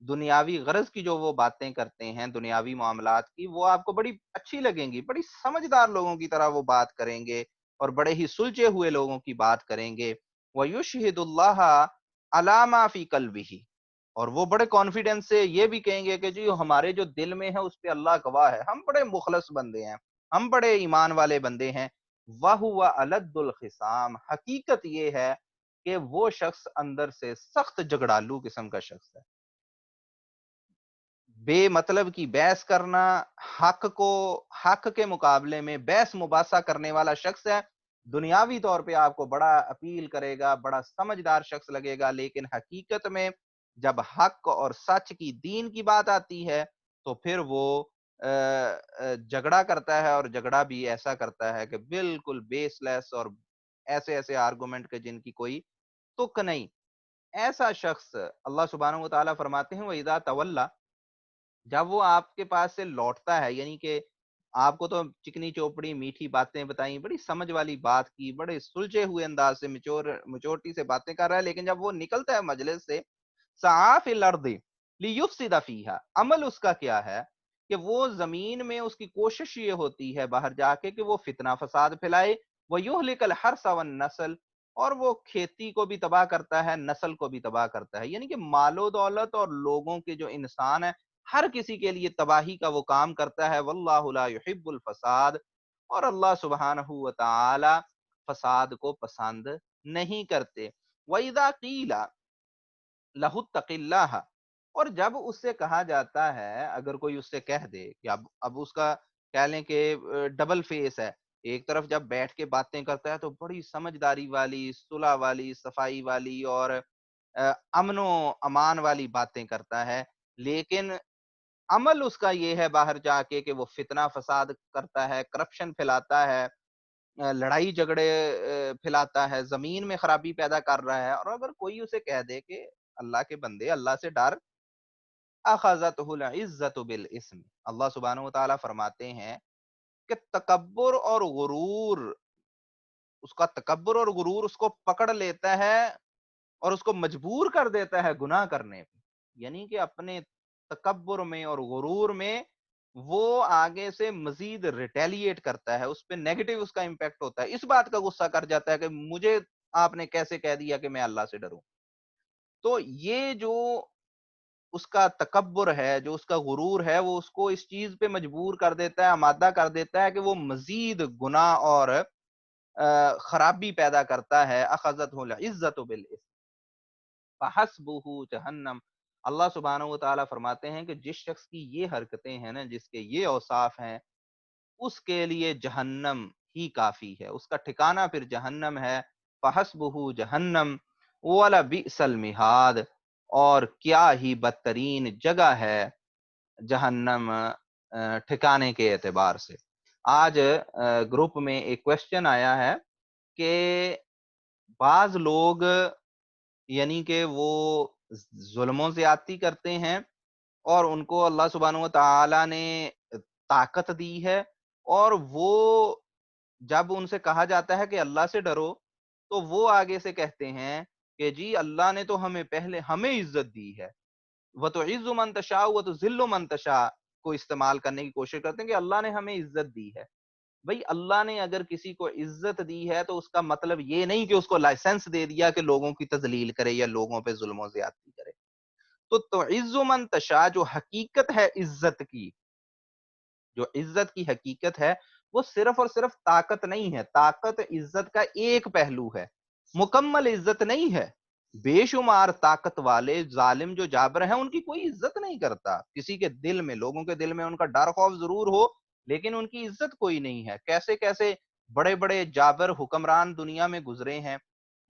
دنیاوی غرض کی جو وہ باتیں کرتے ہیں، دنیاوی معاملات کی، وہ آپ کو بڑی اچھی لگیں گی، بڑی سمجھدار لوگوں کی طرح وہ بات کریں گے، اور بڑے ہی سلجھے ہوئے لوگوں کی بات کریں گے۔ وَيُشْهِدُ اللَّهَ عَلَىٰ مَا فِي قَلْبِهِ، اور وہ بڑے کانفیڈنس سے یہ بھی کہیں گے کہ جی ہمارے جو دل میں ہے اس پہ اللہ گواہ ہے، ہم بڑے مخلص بندے ہیں، ہم بڑے ایمان والے بندے ہیں۔ وَهُوَ أَلَدُّ الْخِصَامِ، حقیقت یہ ہے کہ وہ شخص اندر سے سخت جھگڑالو قسم کا شخص ہے۔ بے مطلب کی بحث کرنا، حق کے مقابلے میں بحث مباحثہ کرنے والا شخص ہے، دنیاوی طور پہ آپ کو بڑا اپیل کرے گا، بڑا سمجھدار شخص لگے گا، لیکن حقیقت میں جب حق اور سچ کی، دین کی بات آتی ہے تو پھر وہ جھگڑا کرتا ہے، اور جھگڑا بھی ایسا کرتا ہے کہ بالکل بیس لیس، اور ایسے ایسے آرگومنٹ کے جن کی کوئی تک نہیں۔ ایسا شخص اللہ سبحانہ و تعالیٰ فرماتے ہیں وَإِذَا تَوَلَّى، جب وہ آپ کے پاس سے لوٹتا ہے، یعنی کہ آپ کو تو چکنی چوپڑی میٹھی باتیں بتائیں، بڑی سمجھ والی بات کی، بڑے سلجھے ہوئے انداز سے میچورٹی سے باتیں کر رہا ہے، لیکن جب وہ نکلتا ہے مجلس سے، سعی فی الارض لیفسد فیہا، عمل اس کا کیا ہے کہ وہ زمین میں، اس کی کوشش یہ ہوتی ہے باہر جا کے کہ وہ فتنہ فساد پھیلائے، ویہلک الحرث والنسل، اور وہ کھیتی کو بھی تباہ کرتا ہے، نسل کو بھی تباہ کرتا ہے، یعنی کہ مال و دولت اور لوگوں کے جو انسان ہے، ہر کسی کے لیے تباہی کا وہ کام کرتا ہے۔ واللہ لا یحب الفساد، اور اللہ سبحانہ و تعالی فساد کو پسند نہیں کرتے۔ وَإِذَا قِيلَ لَهُ اتَّقِ اللَّهَ، اور جب اس سے کہا جاتا ہے، اگر کوئی اس سے کہہ دے کہ اب اس کا کہہ لیں کہ ڈبل فیس ہے، ایک طرف جب بیٹھ کے باتیں کرتا ہے تو بڑی سمجھداری والی، صلح والی، صفائی والی اور امن و امان والی باتیں کرتا ہے، لیکن عمل اس کا یہ ہے باہر جا کے کہ وہ فتنہ فساد کرتا ہے، کرپشن پھیلاتا ہے، لڑائی جھگڑے پھیلاتا ہے، زمین میں خرابی پیدا کر رہا ہے، اور اگر کوئی اسے کہہ دے کہ اللہ کے بندے اللہ سے ڈر، اخذتہ العزت بالاسم، اللہ سبحانہ و تعالیٰ فرماتے ہیں کہ تکبر اور غرور، اس کا تکبر اور غرور اس کو پکڑ لیتا ہے اور اس کو مجبور کر دیتا ہے گناہ کرنے پہ، یعنی کہ اپنے تکبر میں اور غرور میں وہ آگے سے مزید ریٹیلیٹ کرتا ہے، اس پہ نیگیٹو اس کا امپیکٹ ہوتا ہے، اس بات کا غصہ کر جاتا ہے کہ مجھے آپ نے کیسے کہہ دیا کہ میں اللہ سے ڈروں۔ تو یہ جو اس کا تکبر ہے، جو اس کا غرور ہے، وہ اس کو اس چیز پہ مجبور کر دیتا ہے، آمادہ کر دیتا ہے کہ وہ مزید گناہ اور خرابی پیدا کرتا ہے۔ اخذتہ العزت بالاسم فحسبہ جہنم، اللہ سبحانہ و تعالیٰ فرماتے ہیں کہ جس شخص کی یہ حرکتیں ہیں نا، جس کے یہ اوصاف ہیں، اس کے لیے جہنم ہی کافی ہے، اس کا ٹھکانہ پھر جہنم ہے۔ فحسبہ جہنم ولبئس المہاد، اور کیا ہی بدترین جگہ ہے جہنم ٹھکانے کے اعتبار سے۔ آج گروپ میں ایک کوشچن آیا ہے کہ بعض لوگ یعنی کہ وہ ظلم و زیادتی کرتے ہیں اور ان کو اللہ سبحانہ و تعالی نے طاقت دی ہے، اور وہ جب ان سے کہا جاتا ہے کہ اللہ سے ڈرو تو وہ آگے سے کہتے ہیں کہ جی اللہ نے تو ہمیں پہلے ہمیں عزت دی ہے، وَتُعِزُّ مَن تَشَاءُ وَتُذِلُّ مَن تَشَاءُ کو استعمال کرنے کی کوشش کرتے ہیں کہ اللہ نے ہمیں عزت دی ہے۔ بھئی اللہ نے اگر کسی کو عزت دی ہے تو اس کا مطلب یہ نہیں کہ اس کو لائسنس دے دیا کہ لوگوں کی تذلیل کرے یا لوگوں پہ ظلم و زیادتی کرے۔ تو تُعِزُّ مَن تَشَاءُ جو حقیقت ہے عزت کی، جو عزت کی حقیقت ہے، وہ صرف اور صرف طاقت نہیں ہے، طاقت عزت کا ایک پہلو ہے، مکمل عزت نہیں ہے۔ بے شمار طاقت والے ظالم جو جابر ہیں ان کی کوئی عزت نہیں کرتا، کسی کے دل میں، لوگوں کے دل میں ان کا ڈر خوف ضرور ہو لیکن ان کی عزت کوئی نہیں ہے۔ کیسے کیسے بڑے بڑے جابر حکمران دنیا میں گزرے ہیں،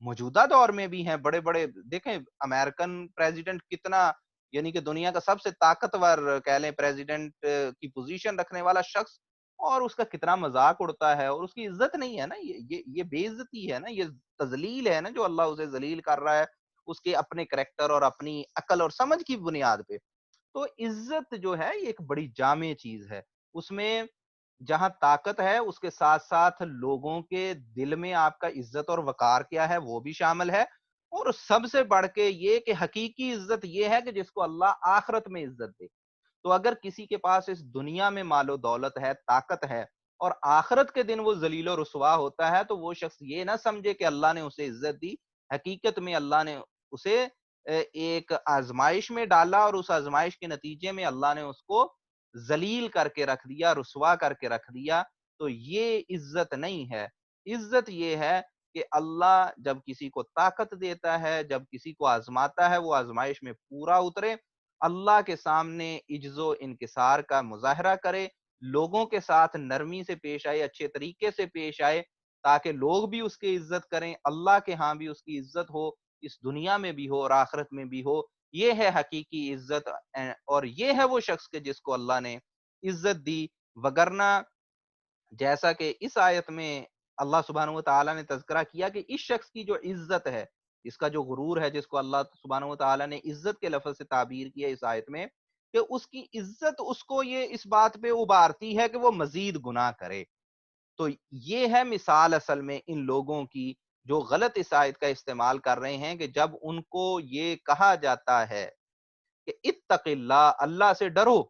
موجودہ دور میں بھی ہیں، بڑے بڑے دیکھیں امریکن پریزیڈنٹ کتنا، یعنی کہ دنیا کا سب سے طاقتور کہہ لیں پریزیڈنٹ کی پوزیشن رکھنے والا شخص، اور اس کا کتنا مذاق اڑتا ہے اور اس کی عزت نہیں ہے نا، یہ بے عزتی ہے نا، یہ تذلیل ہے نا جو اللہ اسے ذلیل کر رہا ہے اس کے اپنے کریکٹر اور اپنی عقل اور سمجھ کی بنیاد پہ۔ تو عزت جو ہے یہ ایک بڑی جامع چیز ہے، اس میں جہاں طاقت ہے اس کے ساتھ ساتھ لوگوں کے دل میں آپ کا عزت اور وقار کیا ہے وہ بھی شامل ہے، اور سب سے بڑھ کے یہ کہ حقیقی عزت یہ ہے کہ جس کو اللہ آخرت میں عزت دے۔ تو اگر کسی کے پاس اس دنیا میں مال و دولت ہے، طاقت ہے، اور آخرت کے دن وہ ذلیل و رسوا ہوتا ہے، تو وہ شخص یہ نہ سمجھے کہ اللہ نے اسے عزت دی، حقیقت میں اللہ نے اسے ایک آزمائش میں ڈالا، اور اس آزمائش کے نتیجے میں اللہ نے اس کو ذلیل کر کے رکھ دیا، رسوا کر کے رکھ دیا۔ تو یہ عزت نہیں ہے، عزت یہ ہے کہ اللہ جب کسی کو طاقت دیتا ہے، جب کسی کو آزماتا ہے، وہ آزمائش میں پورا اترے، اللہ کے سامنے عجز و انکسار کا مظاہرہ کرے، لوگوں کے ساتھ نرمی سے پیش آئے، اچھے طریقے سے پیش آئے، تاکہ لوگ بھی اس کی عزت کریں، اللہ کے ہاں بھی اس کی عزت ہو، اس دنیا میں بھی ہو اور آخرت میں بھی ہو۔ یہ ہے حقیقی عزت، اور یہ ہے وہ شخص کے جس کو اللہ نے عزت دی، وگرنہ جیسا کہ اس آیت میں اللہ سبحانہ و تعالیٰ نے تذکرہ کیا کہ اس شخص کی جو عزت ہے، اس کا جو غرور ہے، جس کو اللہ سبحانہ و تعالیٰ نے عزت کے لفظ سے تعبیر کیا اس آیت میں، کہ اس کی عزت اس کو یہ اس بات پہ ابھارتی ہے کہ وہ مزید گناہ کرے۔ تو یہ ہے مثال اصل میں ان لوگوں کی جو غلط اس آیت کا استعمال کر رہے ہیں، کہ جب ان کو یہ کہا جاتا ہے کہ اتق اللہ، اللہ سے ڈرو،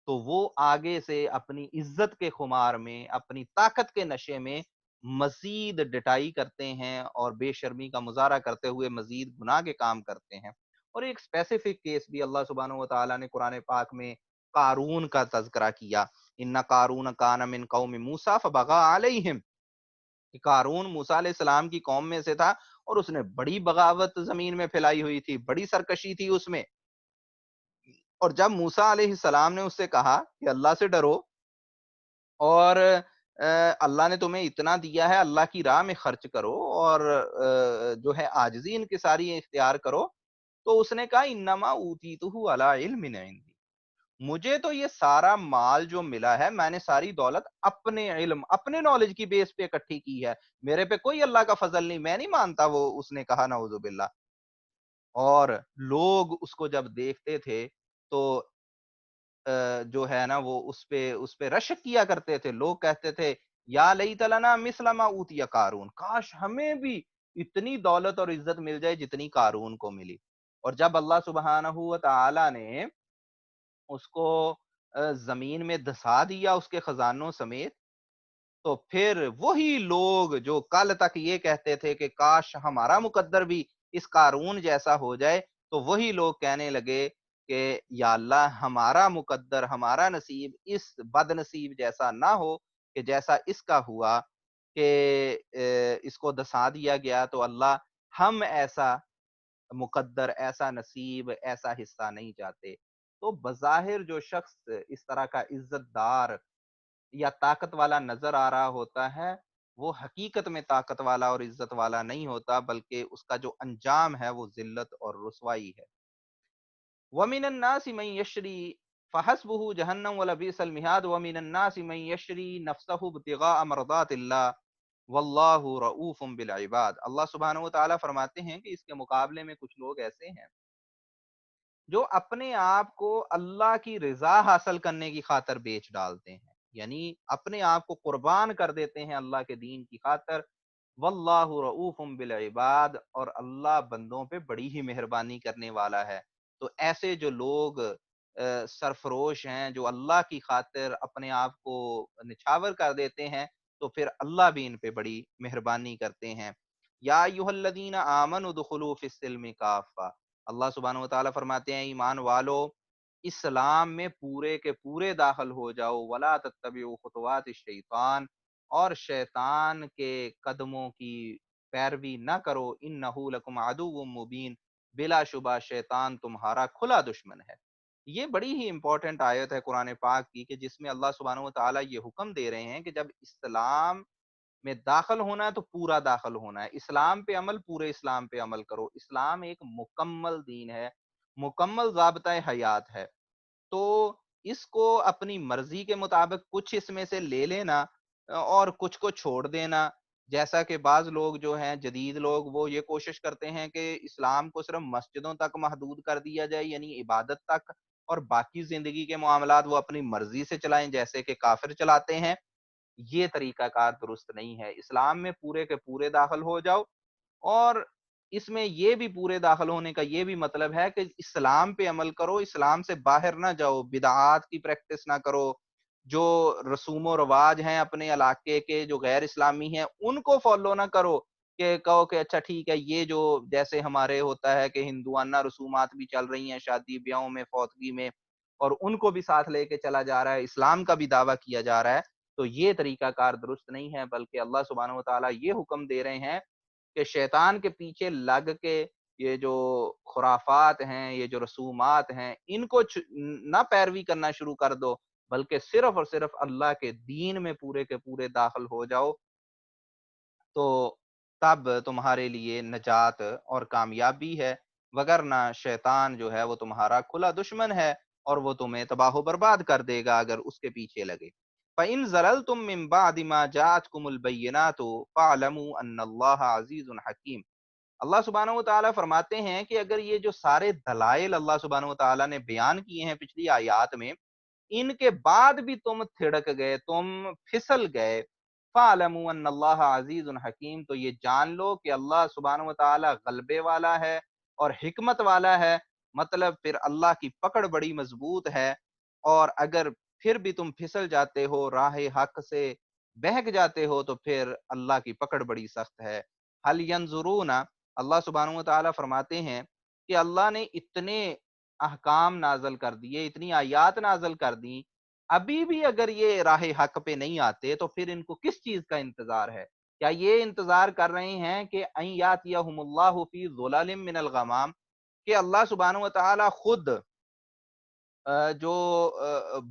تو وہ آگے سے اپنی عزت کے خمار میں، اپنی طاقت کے نشے میں مزید ڈٹائی کرتے ہیں اور بے شرمی کا مظاہرہ کرتے ہوئے مزید گناہ کے کام کرتے ہیں۔ اور ایک اسپیسیفک کیس بھی اللہ سبحانہ و تعالیٰ نے قرآن پاک میں قارون کا تذکرہ کیا، ان قارون کان من قوم موسیٰ فبغى علیہم، کہ قارون موسیٰ علیہ السلام کی قوم میں سے تھا اور اس نے بڑی بغاوت زمین میں پھیلائی ہوئی تھی، بڑی سرکشی تھی اس میں۔ اور جب موسیٰ علیہ السلام نے اس سے کہا کہ اللہ سے ڈرو اور اللہ نے تمہیں اتنا دیا ہے، اللہ کی راہ میں خرچ کرو اور جو ہے عاجزی انکساری اختیار کرو، تو اس نے کہا انما اوتیتہ علی علم عندی، مجھے تو یہ سارا مال جو ملا ہے میں نے ساری دولت اپنے علم اپنے نالج کی بیس پہ اکٹھی کی ہے، میرے پہ کوئی اللہ کا فضل نہیں، میں نہیں مانتا وہ، اس نے کہا نعوذ باللہ۔ اور لوگ اس کو جب دیکھتے تھے تو جو ہے نا وہ اس پہ رشک کیا کرتے تھے، لوگ کہتے تھے یا لیت لنا مثل ما اوتی قارون، کاش ہمیں بھی اتنی دولت اور عزت مل جائے جتنی قارون کو ملی۔ اور جب اللہ سبحانہ و تعالی نے اس کو زمین میں دھسا دیا اس کے خزانوں سمیت، تو پھر وہی لوگ جو کل تک یہ کہتے تھے کہ کاش ہمارا مقدر بھی اس قارون جیسا ہو جائے، تو وہی لوگ کہنے لگے کہ یا اللہ ہمارا مقدر ہمارا نصیب اس بد نصیب جیسا نہ ہو کہ جیسا اس کا ہوا کہ اس کو دسا دیا گیا، تو اللہ ہم ایسا مقدر ایسا نصیب ایسا حصہ نہیں چاہتے۔ تو بظاہر جو شخص اس طرح کا عزت دار یا طاقت والا نظر آ رہا ہوتا ہے، وہ حقیقت میں طاقت والا اور عزت والا نہیں ہوتا، بلکہ اس کا جو انجام ہے وہ ذلت اور رسوائی ہے۔ وَمِنَ النَّاسِ مَن يَشْرِي فَحَسْبُهُ جَهَنَّمُ وَلَبِئْسَ الْمِهَادُ وَمِنَ النَّاسِ مَن يَشْرِي نَفْسَهُ ابْتِغَاءَ مَرْضَاتِ اللَّهِ وَاللَّهُ رَءُوفٌ بِالْعِبَادِ۔ اللہ سبحانہ و تعالیٰ فرماتے ہیں کہ اس کے مقابلے میں کچھ لوگ ایسے ہیں جو اپنے آپ کو اللہ کی رضا حاصل کرنے کی خاطر بیچ ڈالتے ہیں، یعنی اپنے آپ کو قربان کر دیتے ہیں اللہ کے دین کی خاطر۔ واللہ رؤوف بالعباد، اور اللہ بندوں پہ بڑی ہی مہربانی کرنے والا ہے۔ تو ایسے جو لوگ سرفروش ہیں، جو اللہ کی خاطر اپنے آپ کو نچھاور کر دیتے ہیں، تو پھر اللہ بھی ان پہ بڑی مہربانی کرتے ہیں۔ یا ایھا الذین آمنوا ادخلوا فی السلم کافہ، اللہ سبحانہ و تعالیٰ فرماتے ہیں ایمان والو اسلام میں پورے کے پورے داخل ہو جاؤ، ولا تتبعوا خطوات الشیطان، اور شیطان کے قدموں کی پیروی نہ کرو، انہ لکم عدو مبین، بلا شبہ شیطان تمہارا کھلا دشمن ہے۔ یہ بڑی ہی امپورٹنٹ آیت ہے قرآن پاک کی کہ جس میں اللہ سبحانہ و تعالیٰ یہ حکم دے رہے ہیں کہ جب اسلام میں داخل ہونا ہے تو پورا داخل ہونا ہے، اسلام پہ عمل پورے اسلام پہ عمل کرو، اسلام ایک مکمل دین ہے، مکمل ضابطۂ حیات ہے۔ تو اس کو اپنی مرضی کے مطابق کچھ اس میں سے لے لینا اور کچھ کو چھوڑ دینا، جیسا کہ بعض لوگ جو ہیں جدید لوگ وہ یہ کوشش کرتے ہیں کہ اسلام کو صرف مسجدوں تک محدود کر دیا جائے، یعنی عبادت تک، اور باقی زندگی کے معاملات وہ اپنی مرضی سے چلائیں جیسے کہ کافر چلاتے ہیں۔ یہ طریقہ کار درست نہیں ہے، اسلام میں پورے کے پورے داخل ہو جاؤ، اور اس میں یہ بھی پورے داخل ہونے کا یہ بھی مطلب ہے کہ اسلام پہ عمل کرو، اسلام سے باہر نہ جاؤ، بدعات کی پریکٹس نہ کرو، جو رسوم و رواج ہیں اپنے علاقے کے جو غیر اسلامی ہیں ان کو فالو نہ کرو کہ کہو کہ اچھا ٹھیک ہے یہ جو جیسے ہمارے ہوتا ہے کہ ہندوانہ رسومات بھی چل رہی ہیں شادی بیاہوں میں فوتگی میں، اور ان کو بھی ساتھ لے کے چلا جا رہا ہے، اسلام کا بھی دعویٰ کیا جا رہا ہے، تو یہ طریقہ کار درست نہیں ہے، بلکہ اللہ سبحانہ و تعالیٰ یہ حکم دے رہے ہیں کہ شیطان کے پیچھے لگ کے یہ جو خرافات ہیں، یہ جو رسومات ہیں، ان کو نہ پیروی کرنا شروع کر دو، بلکہ صرف اور صرف اللہ کے دین میں پورے کے پورے داخل ہو جاؤ، تو تب تمہارے لیے نجات اور کامیابی ہے، وگرنہ شیطان جو ہے وہ تمہارا کھلا دشمن ہے اور وہ تمہیں تباہ و برباد کر دے گا اگر اس کے پیچھے لگے۔ فَإِن زَلَلْتُم مِّن بَعْدِ مَا جَاءَتْكُمُ الْبَيِّنَاتُ فَاعْلَمُوا أَنَّ اللَّهَ عَزِيزٌ حَكِيمٌ۔ اللہ سبحانہ و تعالیٰ فرماتے ہیں کہ اگر یہ جو سارے دلائل اللہ سبحانہ و تعالیٰ نے بیان کیے ہیں پچھلی آیات میں، ان کے بعد بھی تم تھڑک گئے، تم پھسل گئے، فَاعْلَمُوا أَنَّ اللَّهَ عَزِيزٌ حَكِيمٌ، تو یہ جان لو کہ اللہ سبحانہ و تعالیٰ غلبے والا ہے اور حکمت والا ہے، مطلب پھر اللہ کی پکڑ بڑی مضبوط ہے، اور اگر پھر بھی تم پھسل جاتے ہو راہ حق سے بہک جاتے ہو تو پھر اللہ کی پکڑ بڑی سخت ہے۔ حل ینظرون، اللہ سبحانہ و تعالیٰ فرماتے ہیں کہ اللہ نے اتنے احکام نازل کر دیے، اتنی آیات نازل کر دی، ابھی بھی اگر یہ راہ حق پہ نہیں آتے تو پھر ان کو کس چیز کا انتظار ہے؟ کیا یہ انتظار کر رہے ہیں کہ ان یاتیہم اللہ فی ظلال من الغمام، کہ اللہ سبحانہ و تعالیٰ خود جو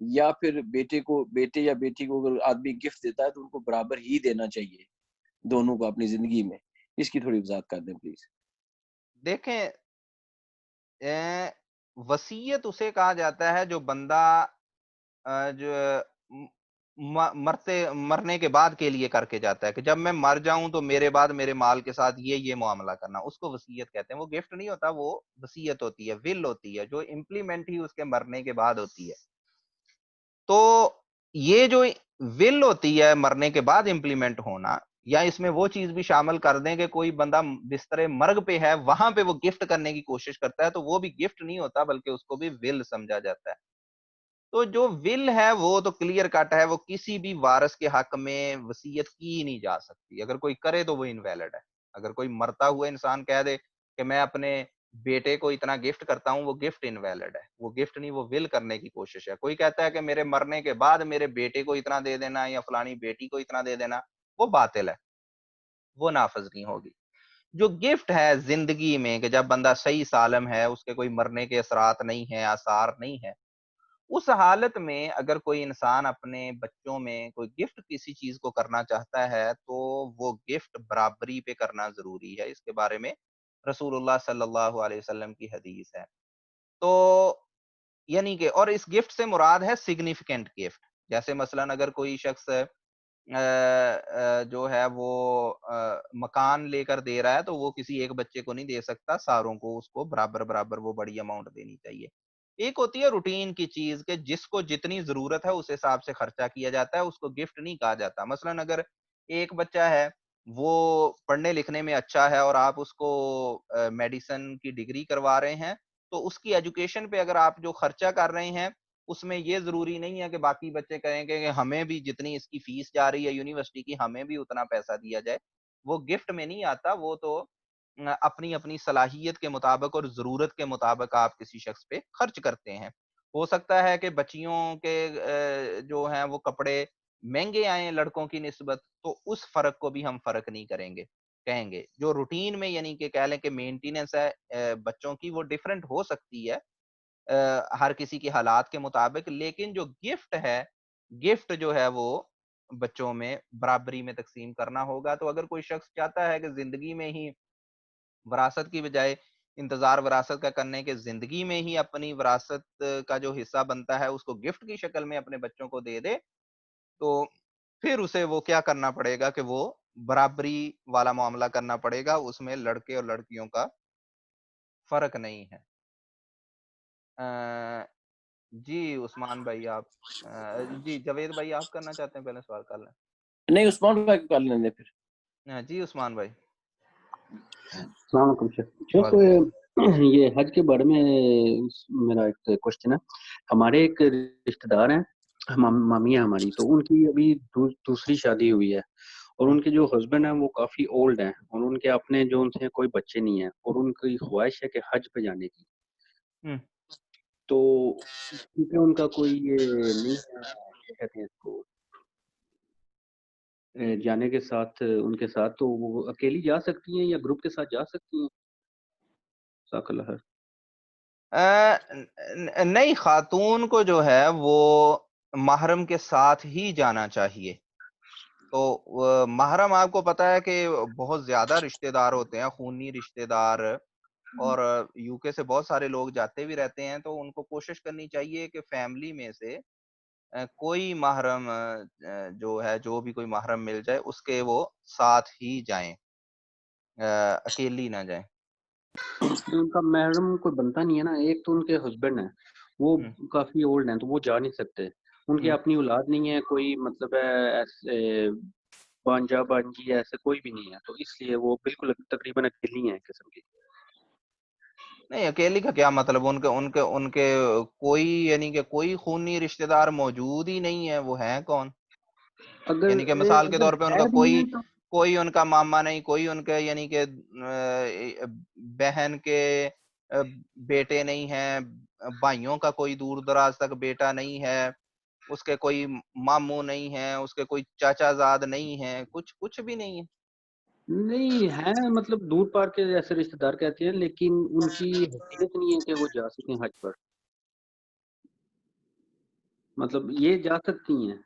یا پھر بیٹے یا بیٹی کو اگر آدمی گفٹ دیتا ہے تو ان کو برابر ہی دینا چاہیے دونوں کو اپنی زندگی میں؟ اس کی تھوڑی وضاحت کر دیں پلیز. دیکھیں وصیت اسے کہا جاتا ہے جو بندہ جو مرنے کے بعد کے لیے کر کے جاتا ہے کہ جب میں مر جاؤں تو میرے بعد میرے مال کے ساتھ یہ معاملہ کرنا، اس کو وصیت کہتے ہیں. وہ گفٹ نہیں ہوتا، وہ وصیت ہوتی ہے، ول ہوتی ہے، جو امپلیمنٹ ہی اس کے مرنے کے بعد ہوتی ہے. تو یہ جو ول ہوتی ہے مرنے کے بعد امپلیمنٹ ہونا، یا اس میں وہ چیز بھی شامل کر دیں کہ کوئی بندہ بستر مرگ پہ ہے، وہاں پہ وہ گفٹ کرنے کی کوشش کرتا ہے، تو وہ بھی گفٹ نہیں ہوتا بلکہ اس کو بھی ول سمجھا جاتا ہے. تو جو ول ہے وہ تو کلیئر کٹ ہے، وہ کسی بھی وارث کے حق میں وصیت کی نہیں جا سکتی. اگر کوئی کرے تو وہ انویلڈ ہے. اگر کوئی مرتا ہوا انسان کہہ دے کہ میں اپنے بیٹے کو اتنا گفٹ کرتا ہوں، وہ گفٹ انویلڈ ہے. وہ گفٹ نہیں، وہ ول کرنے کی کوشش ہے. کوئی کہتا ہے کہ میرے مرنے کے بعد میرے بیٹے کو اتنا دے دینا یا فلانی بیٹی کو اتنا دے دینا، وہ باطل ہے، وہ نافذ نہیں ہوگی. جو گفٹ ہے زندگی میں کہ جب بندہ صحیح سالم ہے، اس کے کوئی مرنے کے اثرات نہیں ہیں، آثار نہیں ہیں، اس حالت میں اگر کوئی انسان اپنے بچوں میں کوئی گفٹ کسی چیز کو کرنا چاہتا ہے تو وہ گفٹ برابری پہ کرنا ضروری ہے. اس کے بارے میں رسول اللہ صلی اللہ علیہ وسلم کی حدیث ہے. تو یعنی کہ اور اس گفٹ سے مراد ہے سگنیفیکنٹ گفٹ. جیسے مثلاً اگر کوئی شخص جو ہے وہ مکان لے کر دے رہا ہے تو وہ کسی ایک بچے کو نہیں دے سکتا، ساروں کو اس کو برابر برابر وہ بڑی اماؤنٹ دینی چاہیے. ایک ہوتی ہے روٹین کی چیز کہ جس کو جتنی ضرورت ہے اس حساب سے خرچہ کیا جاتا ہے، اس کو گفٹ نہیں کہا جاتا. مثلاً اگر ایک بچہ ہے وہ پڑھنے لکھنے میں اچھا ہے اور آپ اس کو میڈیسن کی ڈگری کروا رہے ہیں، تو اس کی ایجوکیشن پہ اگر آپ جو خرچہ کر رہے ہیں اس میں یہ ضروری نہیں ہے کہ باقی بچے کہیں گے کہ ہمیں بھی جتنی اس کی فیس جا رہی ہے یونیورسٹی کی ہمیں بھی اتنا پیسہ دیا جائے. وہ گفٹ میں نہیں آتا، وہ تو اپنی اپنی صلاحیت کے مطابق اور ضرورت کے مطابق آپ کسی شخص پہ خرچ کرتے ہیں. ہو سکتا ہے کہ بچیوں کے جو ہیں وہ کپڑے مہنگے آئیں لڑکوں کی نسبت، تو اس فرق کو بھی ہم فرق نہیں کریں گے، کہیں گے جو روٹین میں یعنی کہ کہہ لیں کہ مینٹیننس ہے بچوں کی، وہ ڈیفرنٹ ہو سکتی ہے ہر کسی کے حالات کے مطابق. لیکن جو گفٹ ہے، گفٹ جو ہے وہ بچوں میں برابری میں تقسیم کرنا ہوگا. تو اگر کوئی شخص چاہتا ہے کہ زندگی میں ہی وراثت کی بجائے انتظار وراثت کا کرنے کے زندگی میں ہی اپنی وراثت کا جو حصہ بنتا ہے اس کو گفٹ کی شکل میں اپنے بچوں کو دے دے، تو پھر اسے وہ کیا کرنا پڑے گا کہ وہ برابری والا معاملہ کرنا پڑے گا. اس میں لڑکے اور لڑکیوں کا فرق نہیں ہے. جی عثمان بھائی آپ جی جاوید بھائی آپ کرنا چاہتے ہیں، پہلے سوال کر لیں. نہیں عثمان بھائی کو کر لیں پھر. جی عثمان بھائی. السلام علیکم شیخ. یہ حج کے بارے میں میرا ایک کوشچن ہے. ہمارے ایک رشتہ دار ہیں، مامی ہے ہماری، تو ان کی ابھی دوسری شادی ہوئی ہے اور ان کے جو ہسبینڈ ہیں وہ کافی اولڈ ہیں اور ان کے اپنے جو ان سے کوئی بچے نہیں ہیں اور ان کی خواہش ہے کہ حج پہ جانے کی. تو کیونکہ ان کا کوئی یہ نہیں ہے، کیا کہتے ہیں اس کو، جانے کے ساتھ ان کے ساتھ، تو وہ اکیلی جا سکتی ہیں یا گروپ کے ساتھ جا سکتی ہیں؟ جزاک اللہ خیر. نہیں، خاتون کو جو ہے وہ محرم کے ساتھ ہی جانا چاہیے. تو محرم آپ کو پتا ہے کہ بہت زیادہ رشتہ دار ہوتے ہیں، خونی رشتہ دار، اور یو کے سے بہت سارے لوگ جاتے بھی رہتے ہیں. تو ان کو کوشش کرنی چاہیے کہ فیملی میں سے کوئی محرم جو ہے، جو بھی کوئی محرم مل جائے اس کے وہ ساتھ ہی جائیں، اکیلی نہ جائیں. ان کا محرم کوئی بنتا نہیں ہے نا. ایک تو ان کے ہسبینڈ ہیں وہ کافی اولڈ ہیں تو وہ جا نہیں سکتے، ان کی اپنی اولاد نہیں ہے کوئی، مطلب ہے ایسے بانجا بانجی ایسے کوئی بھی نہیں ہے، تو اس لیے وہ بالکل تقریباً اکیلی ہیں قسم کی. نہیں، اکیلی کا کیا مطلب، ان کے کوئی یعنی کہ کوئی خونی رشتہ دار موجود ہی نہیں ہے، وہ ہیں کون؟ اگر یعنی کہ مثال کے طور پہ ان کا ہے بھی ہیں تو کوئی ان کا ماما نہیں، کوئی ان کے یعنی کہ بہن کے بیٹے نہیں ہیں، بھائیوں کا کوئی دور دراز تک بیٹا نہیں ہے، اس کے کوئی ماموں نہیں ہیں، اس کے کوئی چاچا زاد نہیں ہیں، کچھ بھی نہیں ہے. نہیں ہے، مطلب دور پار کے ایسے رشتہ دار کہتے ہیں، لیکن ان کی حیثیت نہیں ہے کہ وہ جا سکیں حج پر. مطلب یہ جا سکتی ہیں،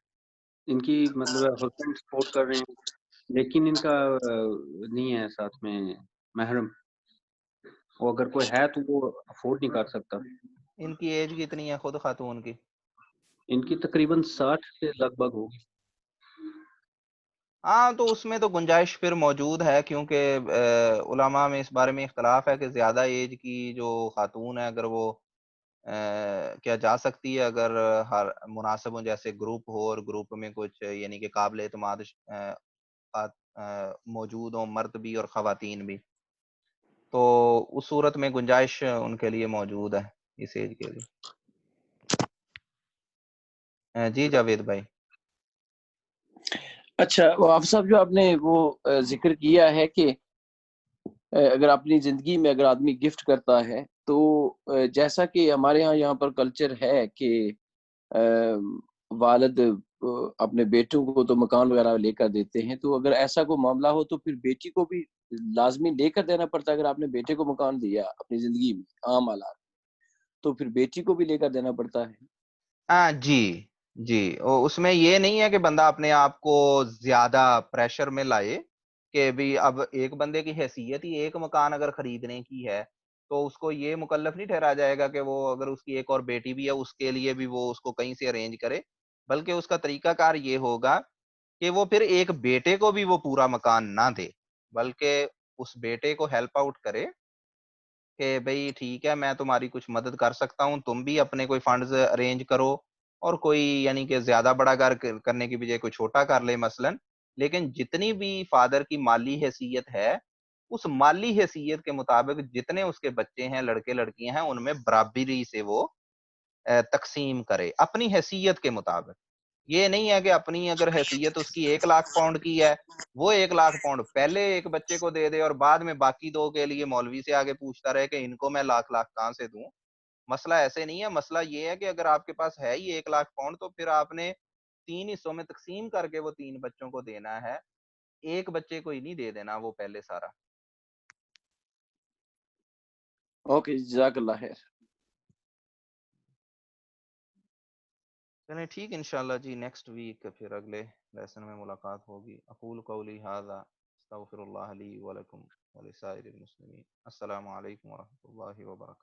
ان کی مطلب ہسبینڈ سپورٹ کر رہے ہیں لیکن ان کا نہیں ہے ساتھ میں محرم، وہ اگر کوئی ہے تو وہ افورڈ نہیں کر سکتا. ان کی ایج کتنی ہے خود خاتون کی؟ ان کی تقریباً 60 کے لگ بھگ ہوگی. ہاں تو اس میں تو گنجائش پھر موجود ہے، کیونکہ علماء میں اس بارے میں اختلاف ہے کہ زیادہ ایج کی جو خاتون ہے اگر وہ کیا جا سکتی ہے اگر ہر مناسب ہو، جیسے گروپ ہو اور گروپ میں کچھ یعنی کہ قابل اعتماد موجود ہوں، مرد بھی اور خواتین بھی، تو اس صورت میں گنجائش ان کے لیے موجود ہے اس ایج کے لیے. جی جاوید بھائی. اچھا وہ آپ صاحب جو آپ نے وہ ذکر کیا ہے کہ اگر اپنی زندگی میں اگر آدمی گفٹ کرتا ہے تو جیسا کہ ہمارے یہاں پر کلچر ہے کہ والد اپنے بیٹوں کو تو مکان وغیرہ لے کر دیتے ہیں، تو اگر ایسا کوئی معاملہ ہو تو پھر بیٹی کو بھی لازمی لے کر دینا پڑتا ہے. اگر آپ نے بیٹے کو مکان دیا اپنی زندگی میں عام حالات تو پھر بیٹی کو بھی لے کر دینا پڑتا ہے. جی جی، اس میں یہ نہیں ہے کہ بندہ اپنے آپ کو زیادہ پریشر میں لائے کہ بھی اب ایک بندے کی حیثیت ہی ایک مکان اگر خریدنے کی ہے تو اس کو یہ مکلف نہیں ٹھہرا جائے گا کہ وہ اگر اس کی ایک اور بیٹی بھی ہے اس کے لیے بھی وہ اس کو کہیں سے ارینج کرے، بلکہ اس کا طریقہ کار یہ ہوگا کہ وہ پھر ایک بیٹے کو بھی وہ پورا مکان نہ دے، بلکہ اس بیٹے کو ہیلپ آؤٹ کرے کہ بھئی ٹھیک ہے میں تمہاری کچھ مدد کر سکتا ہوں، تم بھی اپنے کوئی فنڈز ارینج کرو اور کوئی یعنی کہ زیادہ بڑا گھر کرنے کی بجائے کوئی چھوٹا کر لے مثلاً، لیکن جتنی بھی فادر کی مالی حیثیت ہے اس مالی حیثیت کے مطابق جتنے اس کے بچے ہیں لڑکے لڑکیاں ہیں ان میں برابری سے وہ تقسیم کرے اپنی حیثیت کے مطابق. یہ نہیں ہے کہ اپنی اگر حیثیت اس کی 1,00,000 پاؤنڈ کی ہے وہ 1,00,000 پاؤنڈ پہلے ایک بچے کو دے دے اور بعد میں باقی دو کے لیے مولوی سے آگے پوچھتا رہے کہ ان کو میں لاکھ کہاں سے دوں. مسئلہ ایسے نہیں ہے، مسئلہ یہ ہے کہ اگر آپ کے پاس ہے ہی 1,00,000 پاؤنڈ تو پھر آپ نے 3 حصوں میں تقسیم کر کے وہ 3 بچوں کو دینا ہے، ایک بچے کو ہی نہیں دے دینا وہ پہلے سارا. اوکے جزاک اللہ خیر. چلیں ٹھیک انشاءاللہ جی، نیکسٹ ویک پھر اگلے لیسن میں ملاقات ہوگی. اقول قولی ھذا استغفر اللہ لی ولکم ولسائر المسلمین. السلام علیکم ورحمۃ اللہ وبرکاتہ.